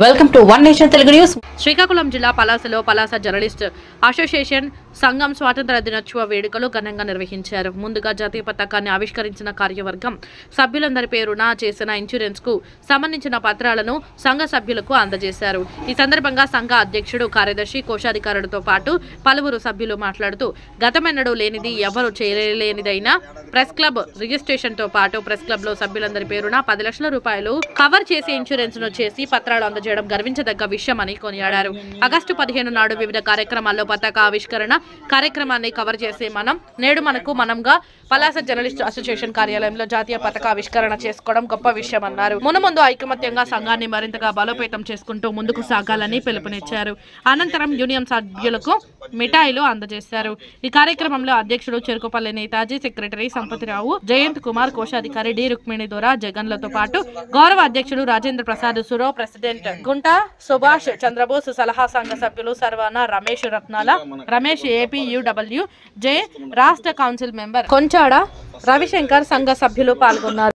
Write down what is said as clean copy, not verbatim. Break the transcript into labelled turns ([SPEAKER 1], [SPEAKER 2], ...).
[SPEAKER 1] Welcome to one nation Telugu news.
[SPEAKER 2] Srikakulam జిల్లా పలాసలో Palasa journalist association సంఘం స్వాతంత్ర దినోత్సవ వేడుకలు ఘనంగా నిర్వహించారు. ముందుగా జాతీయ పతాకాన్ని ఆవిష్కరించిన కార్యవర్గం సభ్యులందరి పేరున చేసిన ఇన్సూరెన్స్ కు సంబంధించిన పత్రాలను సంఘ సభ్యులకు అందజేశారు. ఈ సందర్భంగా సంఘ అధ్యక్షుడు, కార్యదర్శి, కోశాధికారులతో పాటు పలువురు సభ్యులు మాట్లాడుతూ గతమెన్నడూ లేనిది, ఎవరు చేయలేనిదైన ప్రెస్ క్లబ్ రిజిస్ట్రేషన్ తో పాటు ప్రెస్ క్లబ్ లో సభ్యులందరి పేరున 10 లక్షల రూపాయలు కవర్ చేసి ఇన్సూరెన్స్ ను చేసి పత్రాలు అందజేయడం గర్వించదగ్గ విషయమని కొనియాడారు. ఆగస్టు 15 నాడు వివిధ కార్యక్రమాల్లో పతాక ఆవిష్కరణ కార్యక్రమాన్ని కవర్ చేసి నేడు మనంగా పలాస జర్నలిస్ట్ అసోసియేషన్ కార్యాలయంలో జాతీయ పతాక ఆవిష్కరణ చేసుకోవడం గొప్ప విషయమన్నారు. మునముందు ఐకమత్యంగా సంఘాన్ని మరింతగా బలోపేతం చేసుకుంటూ ముందుకు సాగాలని పిలుపునిచ్చారు. అనంతరం యూనియన్ సభ్యులకు మిఠాయిలు అందజేశారు. ఈ కార్యక్రమంలో అధ్యక్షుడు చెరుకుపల్లి నేతాజీ, సెక్రటరీ సంపతిరావు, జయంత్ కుమార్, కోశాధికారి డి రుక్మిణి దొర, జగన్లతో పాటు గౌరవ అధ్యక్షుడు రాజేంద్ర ప్రసాద్ సురో, ప్రెసిడెంట్ గుంట సుభాష్ చంద్రబోస్, సలహా సంఘ సభ్యులు సర్వాన రమేష్, రత్నాల రమేష్, ఏపీయూడబ్ల్యూ జే రాష్ట్ర కౌన్సిల్ మెంబర్ కొంచాడ రవిశంకర్ సంఘ సభ్యులు పాల్గొన్నారు.